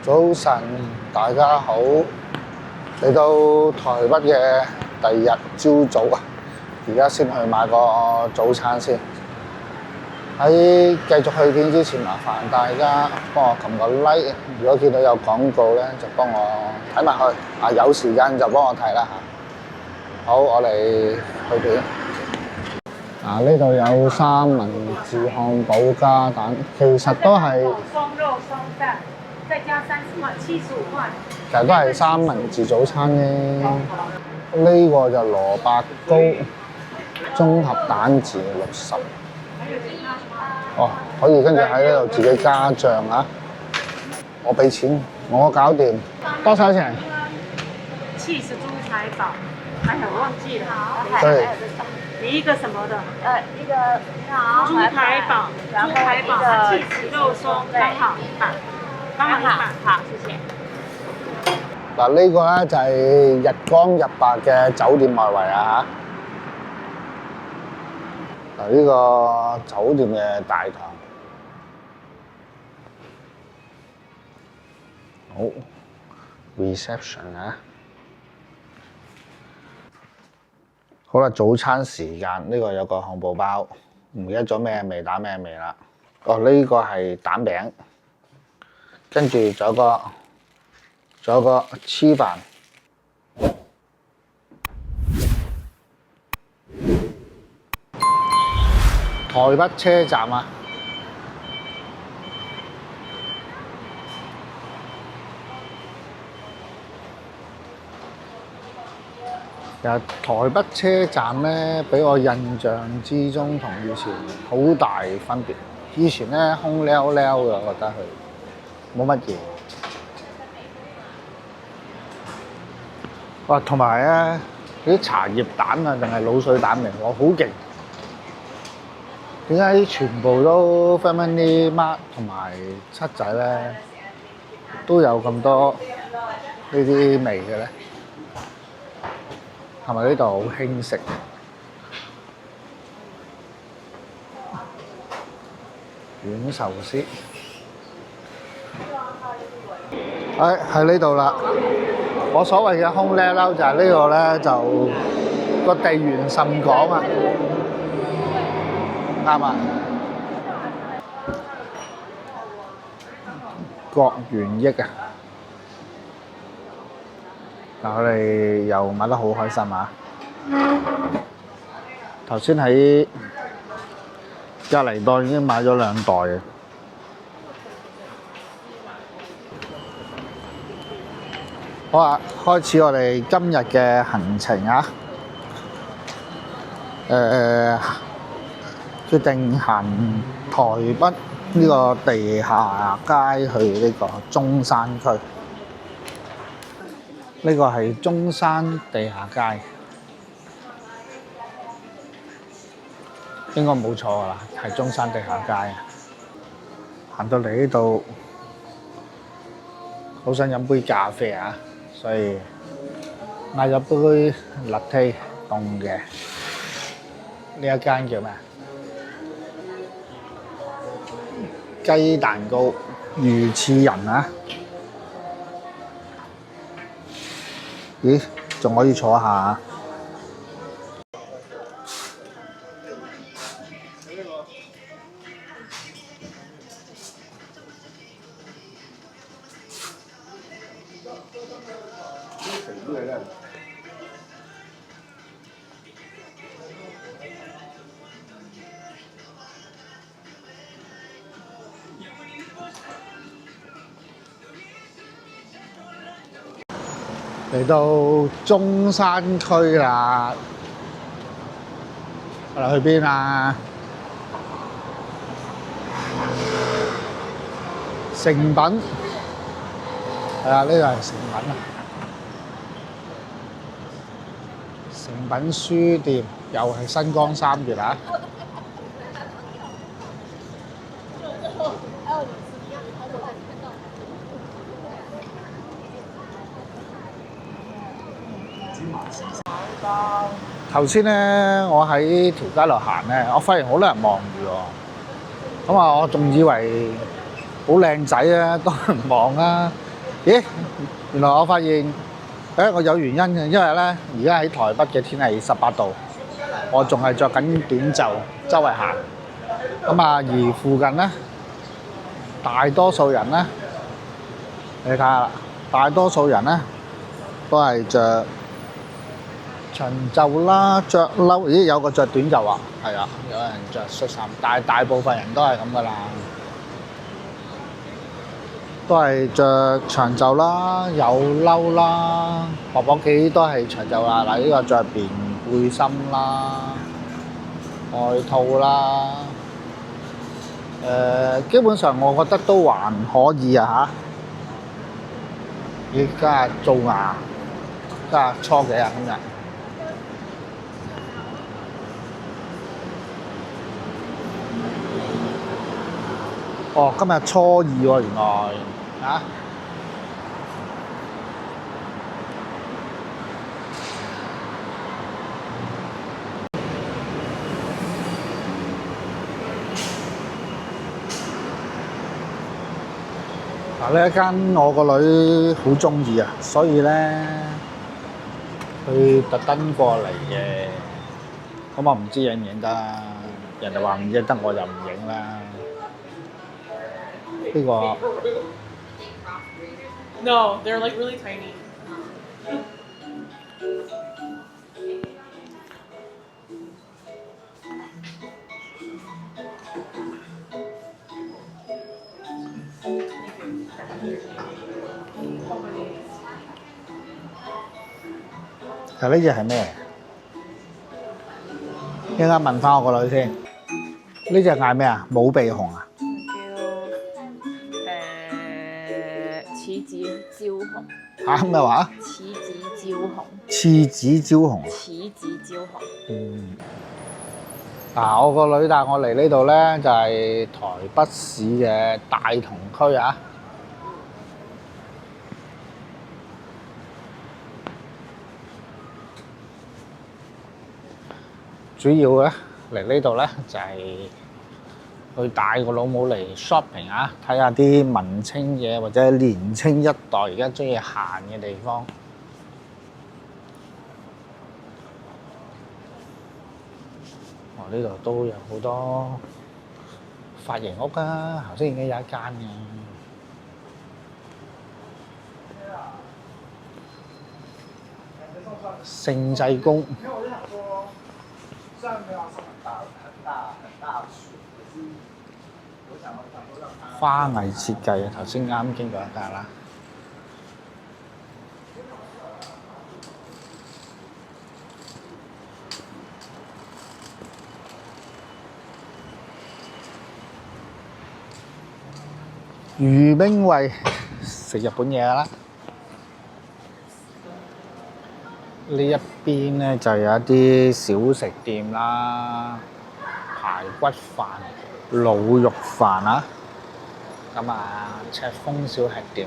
早晨，大家好！嚟到台北嘅第二日朝早啊，而家先去買個早餐先。喺繼續去片之前，麻煩大家幫我撳個 like。如果見到有廣告咧，就幫我睇埋去。啊，有時間就幫我睇啦嚇。好，我哋去片。啊，呢度有三文治漢堡加蛋，其實都係松肉松蛋，再加30塊，75塊。其實都係三文治早餐啫。呢個就蘿蔔糕綜合蛋治60。哦，可以跟住喺呢度自己加醬啊！我俾錢，我搞掂。多少錢？氣是豬排堡，哎呀，我忘記了。對。你一個什麼的？一個好豬排堡，豬排堡，氣是肉鬆，剛好1版，剛好1版，好，謝謝。嗱，呢個咧就係日光日白嘅酒店外圍啊嚇！嗱，呢個酒店嘅大堂，好 reception 啊！好啦，早餐時間，呢個有個漢堡包，唔記得咗咩味打咩味啦。哦，呢個係蛋餅，跟住仲有個黐飯。台北車站啊！其實台北車站咧，俾我印象之中同以前好大分別。以前咧空溜溜嘅，我覺得佢冇乜嘢。哇！同埋咧啲茶葉蛋啊，定係滷水蛋嚟，我好勁。點解全部都 Family Mart 同埋七仔咧都有咁多呢啲味嘅咧？係咪呢度好興食？軟壽司，喺呢度啦。我所謂嘅空溜溜就係呢個咧，就個地緣甚廣啊，啱啊！郭元益啊！嗱，我哋又買得好開心啊！頭先喺隔離檔已經買咗2袋嘅。好啊，開始我哋今日嘅行程啊！決定行台北呢個地下街去呢個中山區。呢個係中山地下街，應該冇錯㗎啦，係中山地下街。行到嚟呢度，好想飲杯咖啡啊，所以嗌咗杯 latte 凍嘅。呢一間叫咩？雞蛋糕魚翅人啊！咦，仲可以坐下？嚟到中山區啦，我哋去邊啊？誠品，係啊，呢個係誠品啊。誠品書店又係新光3越啊！頭先咧，我喺條街度行咧，我發現好多人望住我。咁啊，我仲以為好靚仔啊，多人望啊。咦，原來我發現，我有原因嘅，因為咧而家喺台北嘅天氣18度，我仲係着緊短袖周圍行。咁啊，而附近咧大多數人咧，你睇下啦，大多數人咧都係着長袖啦，着褸。咦，有個着短袖啊，係啊，有人着恤衫，但係大部分人都係咁噶啦。都係着長袖啦，有褸啦，薄薄幾都係長袖啦。嗱，呢個着棉背心啦，外套啦，基本上我覺得都還可以啊嚇。而家做牙，家初幾啊今日？哦，今日初2喎，原來嚇。嗱，呢一間我個女好中意啊，所以咧佢特登過嚟嘅。咁我唔知影唔影得，人哋話唔影得，我就唔影啦。呢個 No, they're like really tiny. 呢隻係咩？一陣間問翻我個女先。呢隻嗌咩啊？冇鼻熊啊？叫柿子焦紅。嚇咩話？柿子焦紅。柿子焦紅。柿子焦紅。嗯。嗱，我個女帶我嚟呢度咧，就係台北市嘅大同區啊。主要咧嚟呢度咧就係去帶個老母嚟 shopping 啊，睇下啲文青嘢或者年青一代而家中意行嘅地方。呢度都有好多髮型屋啊，頭先已經有一間嘅。聖濟宮。花藝設計啊，頭先啱經過一間啦。魚兵衛食日本嘢啦。呢一邊咧就有一啲小食店啦，排骨飯、滷肉飯啊，咁啊赤峰小吃店。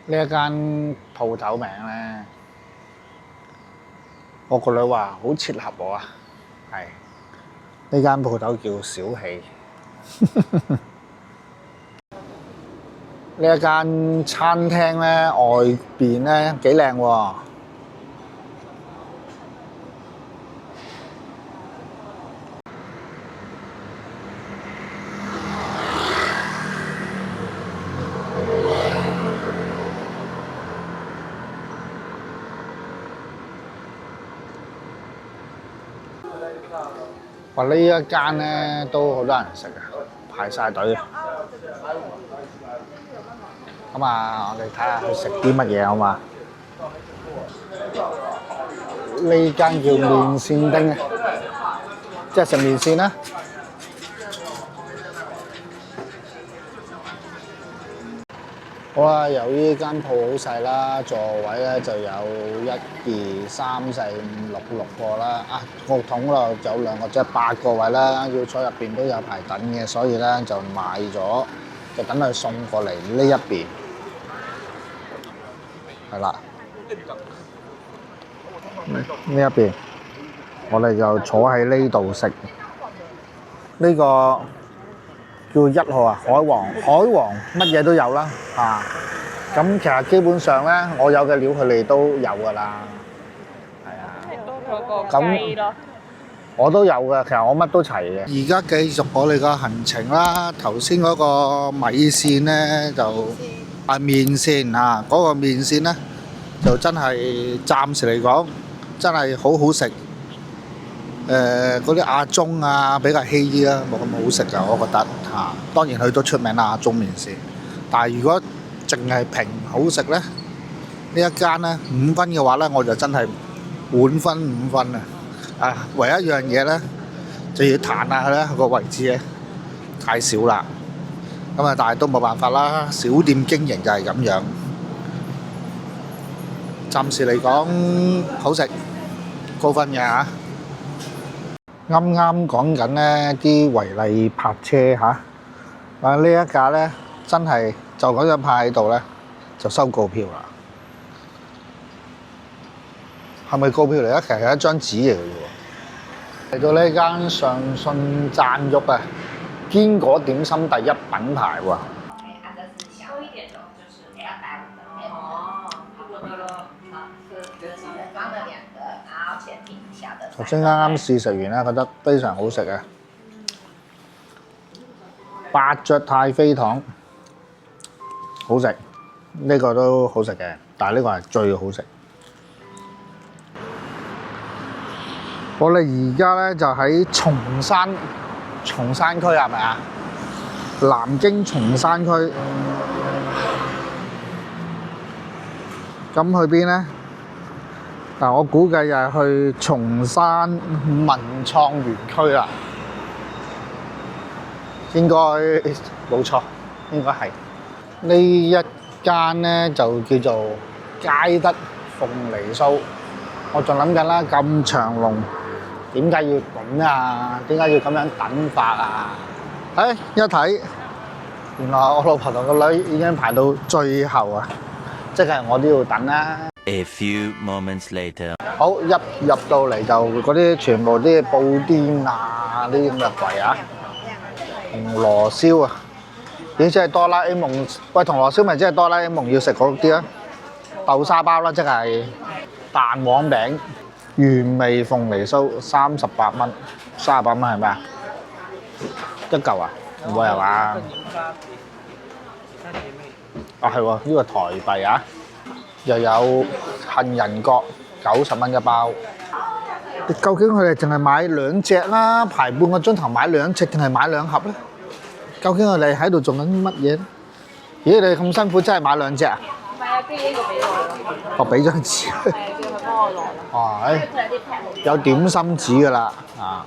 呢一間鋪頭名咧，我個女話好切合我啊，係呢間鋪頭叫小氣。呢一間餐廳咧，外邊咧幾靚喎。話呢一間咧都好多人食嘅，排晒隊。咁啊，我哋睇下佢食啲乜嘢好嘛？呢間叫麵線丁啊，即係食麵線啦。好啦，由於間鋪好細啦，座位咧就有1、2、3、4、5、6個啦。啊，個桶嗰度有2個，即係8個位啦。要坐入邊都有排等嘅，所以咧就買咗，就等佢送過嚟呢一邊。係啦，呢一邊。我哋就坐喺呢度食。呢個叫1號啊，海王乜嘢都有啦啊！咁其實基本上咧，我有嘅料佢哋都有㗎啦。係啊，嗰個雞咯。我都有嘅，其實我乜都齊嘅。而家繼續我哋個行程啦。頭先嗰個米線咧就麵線啊，嗰個麵線咧就真係暫時嚟講真係好好食。嗰啲亞中啊比較稀啲啦，冇咁好食㗎，我覺得嚇。當然佢都出名啦，亞中麵線。但係如果淨係評好食咧，呢一間咧5分嘅話咧，我就真係滿分5分啊！唯一一樣嘢咧，就要彈下佢咧個位置咧太少啦。咁啊，但係都冇辦法啦，小店經營就係咁樣。暫時嚟講好食，高分嘅嚇。啱啱講緊呢啲違例泊車嚇，呢一架咧真係就咁樣泊喺度咧，就收告票啦。係咪告票嚟咧？其實係一張紙嚟嘅喎。嚟到呢間上信讚玉啊，堅果點心第一品牌喎。頭先啱啱試食完咧，覺得非常好食啊！八雀太妃糖好食，呢個都好食嘅，但係呢個係最好食。我哋而家咧就喺松山區係咪啊？南京松山區。咁去邊咧？嗱，我估計就係去松山文創園區啦。應該冇錯，應該係呢一間咧就叫做佳德鳳梨酥。我仲諗緊啦，咁長龍點解要等啊？點解要咁樣等法啊？一睇原來我老婆同個女已經排到最後啊！即係我都要等啦。A few moments later，好，一入到嚟就嗰啲全部啲布甸啊，呢啲咁嘅櫃啊，銅鑼燒啊，咦，即係哆啦 A 夢？喂，銅鑼燒咪即係哆啦 A 夢要食嗰啲啊？豆沙包啦，即係蛋黃餅、原味鳳梨酥，38蚊，38蚊係咪啊？一嚿啊？唔會係嘛？係喎，呢個台幣啊！又有杏仁角90蚊一包。究竟佢哋淨係買2隻啦，排半個鐘頭買2隻定係買2盒咧？究竟佢哋喺度做緊乜嘢咧？咦，你咁辛苦真係買2隻啊？唔係啊，跟住呢個俾我咯。我俾張紙。係啊，叫佢幫我攞。哇，有點心紙㗎啦。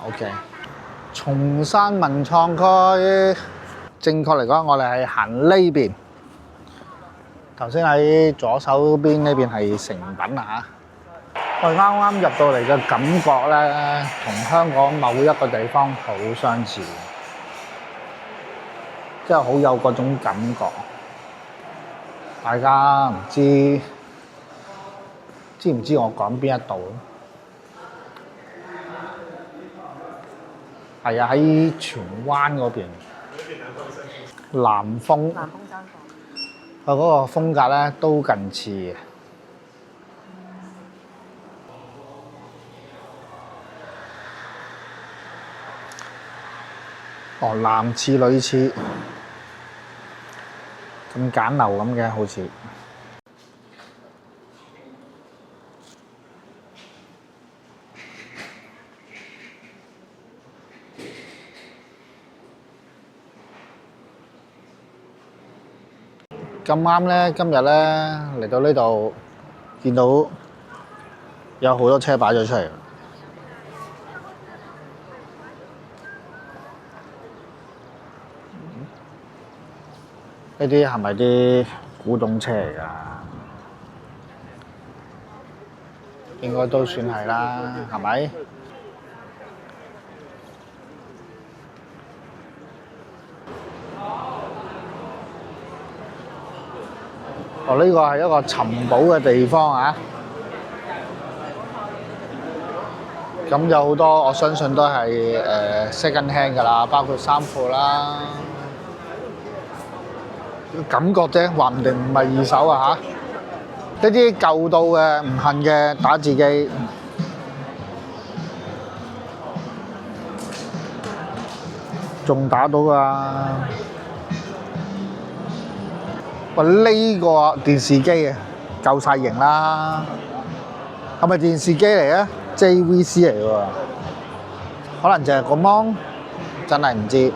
OK。松山文創區，正確嚟講，我哋係行呢邊。頭先喺左手邊呢邊係成品啊嚇！我啱啱入到嚟嘅感覺咧，同香港某一個地方好相似，即係好有嗰種感覺。大家唔知唔知我講邊一度？係啊，喺荃灣嗰邊，南豐。佢嗰個風格咧都近似嘅。哦，男廁女廁咁簡陋咁嘅，好似。咁啱咧，今日咧嚟到呢度，見到有好多車擺咗出嚟。呢啲係咪啲古董車嚟㗎？應該都算係啦，係咪？哦，呢個係一個尋寶嘅地方啊！咁有好多我相信都係second hand 㗎啦，包括衫褲啦。感覺啫，話唔定唔係二手啊嚇！呢啲舊到嘅唔恨嘅打字機，仲打到㗎。哇！呢個電視機啊，夠晒型啦！係咪電視機嚟啊？JVC 嚟喎，可能就係個芒，真係唔知。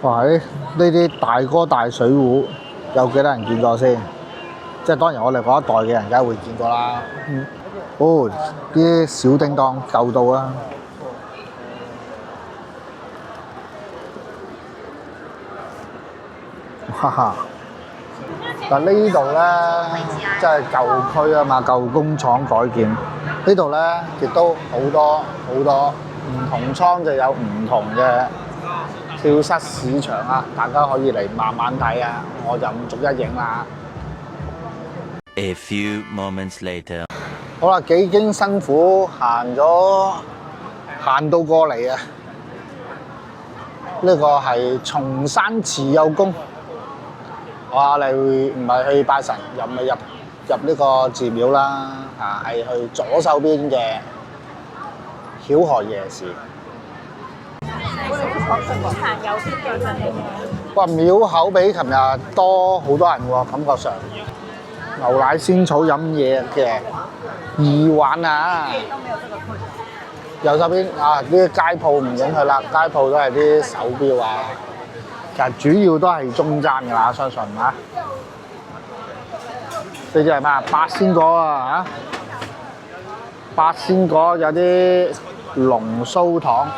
哇！呢啲大哥大水壺有幾多人見過先？即係當然我哋嗰一代嘅人梗係會見過啦。哦，啲小叮當舊到啦。哈哈！但呢度咧，即係舊區啊嘛，舊工廠改建。呢度咧亦都好多唔同倉就有唔同嘅跳蚤市場啊，大家可以嚟慢慢睇啊，我就唔逐一影啦。A few moments later. 好啦，幾經辛苦行到過嚟啊！呢個係松山慈幼宮。哇！你唔係去拜神，又唔係入呢個寺廟啦，係去左手邊嘅曉河夜市。行右邊嘅陣嘅。哇！廟口比琴日多好多人喎，感覺上牛奶仙草飲嘢嘅耳環啊！右手邊啊，呢啲街鋪唔影佢啦，街鋪都係啲手錶啊。其實主要都係中間㗎啦，相信嚇。呢隻係咩？八仙果啊嚇！八仙果有啲龍鬚糖、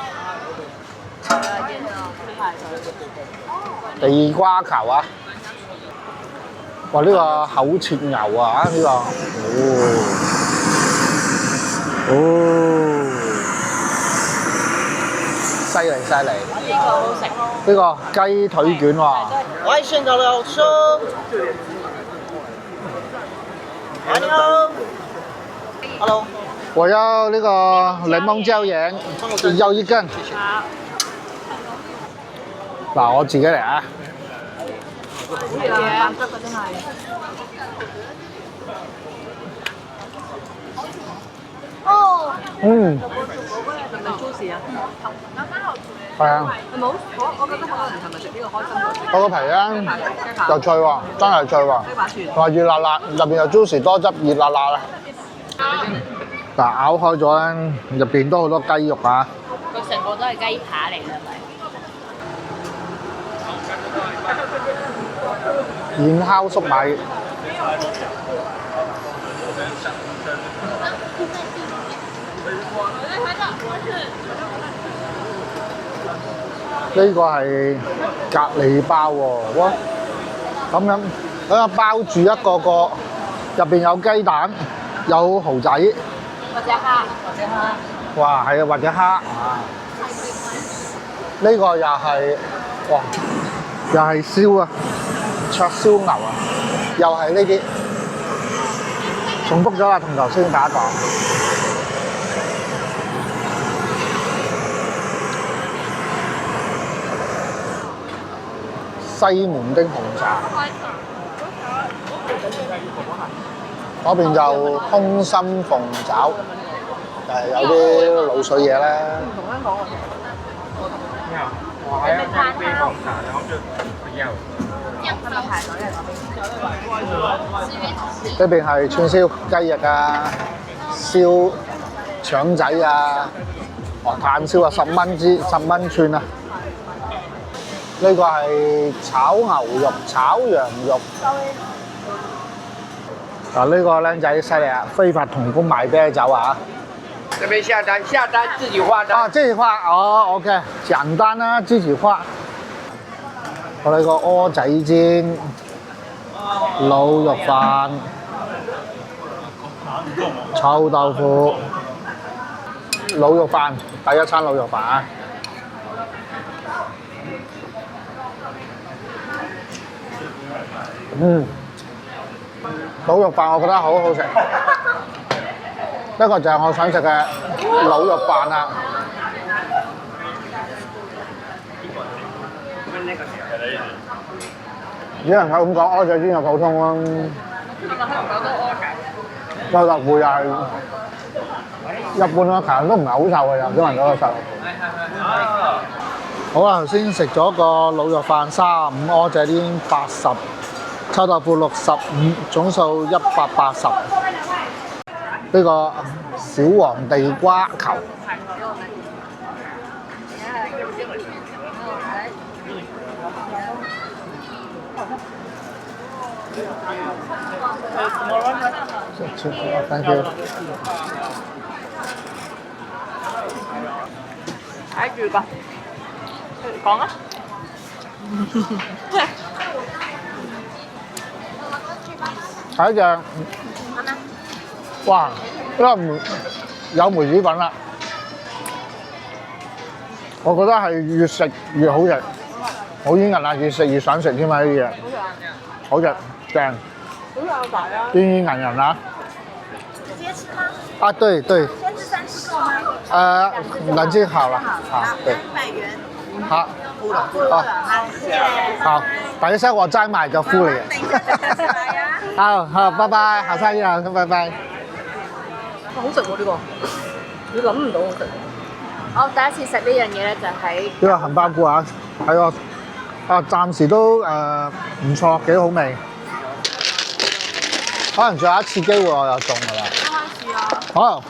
地瓜球啊！哇！呢個口切牛啊！呢個犀利！呢個好食。呢個雞腿卷喎。我係選擇了說，你好，Hello，我要那個檸檬椒鹽，要一根。嗱，我自己嚟啊！好嘢啊！白汁嘅真係。哦。嗯。係咪 juicy 啊？係啊。係冇，我覺得好多人係咪食呢個開心果？嗰個皮咧就脆喎，真係脆喎，雞扒串同埋熱辣辣，入邊有 juicy 多汁，熱辣辣啊！嗱，咬開咗咧，入邊都好多雞肉啊！佢成個都係雞扒嚟㗎，係咪？現烤粟米。呢個係隔離包喎，哇！咁樣包住一個個，入邊有雞蛋，有蠔仔，或者蝦。哇，係啊，或者蝦啊！呢個又係，哇，又係燒啊，灼燒牛啊，又係呢啲，重複咗啦，同頭先第一個。西門的紅茶，嗰邊就空心鳳爪，有啲滷水嘢咧。唔同香港喎。我還要加杯紅茶，然後就不要。係咪排隊啊？呢邊係串燒雞翼啊，燒腸仔啊，炭燒啊，10蚊串啊。呢個係炒牛肉、炒羊肉。嗱，呢個僆仔犀利啊！非法童工賣啤酒啊！這邊下單自己畫單。啊，自己畫哦 ，OK， 簡單啦，自己畫。我哋個蚵仔煎、滷肉飯、臭豆腐、滷肉飯，第一餐滷肉飯啊！滷肉飯我覺得好好食，呢個就係我想食嘅滷肉飯啦。只能夠咁講，蚵仔煎就普通啦。臭豆腐又係一般啦，其實都唔係好臭嘅，又小聞到個臭豆腐。好啦，頭先食咗個滷肉飯35，蚵仔煎80，臭豆腐65，總數180。呢個小黃地瓜球。Thank you。睇住吧，講啊。睇一隻，哇！呢個有梅子粉啦，我覺得係越食越好食，好煙韌啦，越食越想食添啊！呢啲嘢，好食，正。煙煙韌韌啊！直接吃嗎？啊，對對。先吃30個嗎？冷靜好了，好，對。100元。好。付了。好，謝謝。好，等一下我再買就付你。等一下再過來呀。好好，拜拜，下生意啊，拜拜。好食喎呢個，你諗唔到好食。我第一次食呢樣嘢咧，就喺呢個杏鮑菇啊，係個暫時都唔錯，幾好味。可能最後一次機會我又中㗎啦。開始啊！好。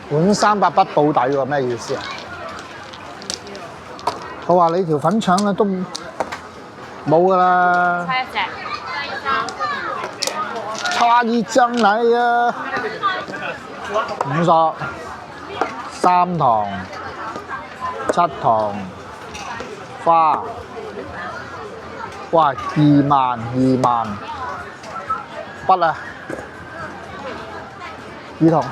碗300不保底喎，咩意思啊？我話你條粉腸咧都冇㗎啦。猜一隻。差一張嚟啊！50、3糖、7糖、花，哇！2萬筆啊！2筒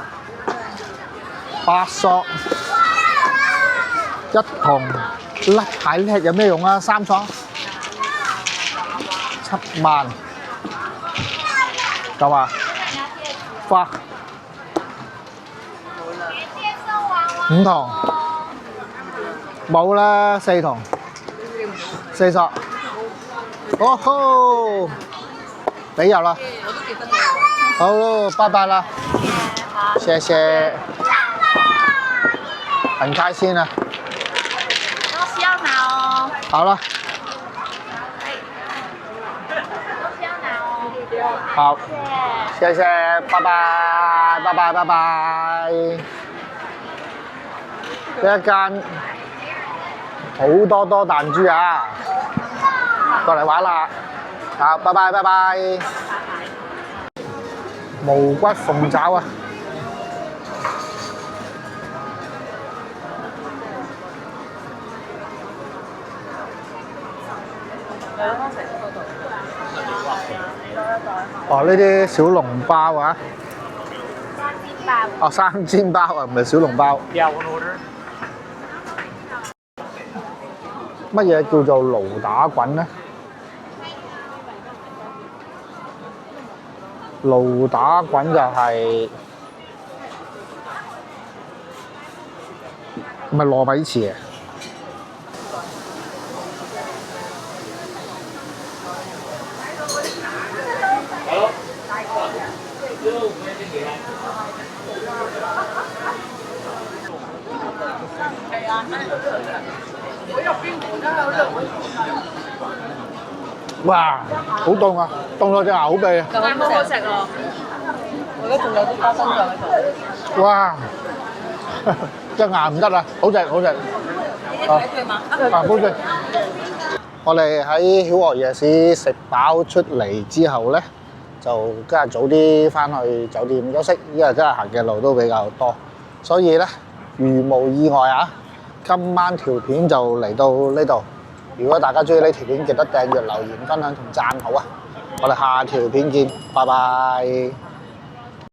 ，8索，1筒甩太叻有咩用啊？3索，7萬。夠啊！花5筒，冇啦4筒，4索。哦吼，沒有了。好咯，拜拜啦。謝謝。很開心啊。東西要拿哦。好了。好，謝謝，拜拜，拜拜，拜拜。呢一間好多彈珠啊，過嚟玩啦。好，拜拜，拜拜。毛骨鳳爪啊！哦，呢啲小籠包啊！哦，生煎包啊，唔係小籠包。乜嘢叫做驢打滾呢？驢打滾就係唔係糯米糍啊？哇！好凍啊，凍到隻牙好痹啊！但係好好食喎，我而家仲有啲花生醬喺度。哇！隻牙唔得啦，好食好食。好食。我哋喺曉河夜市食飽出嚟之後咧，就今日早啲翻去酒店休息，因為今日行嘅路都比較多，所以咧如無意外啊，今晚條片就嚟到呢度。如果大家中意呢條片，記得訂閱、留言、分享同讚好啊！我哋下條片見，拜拜。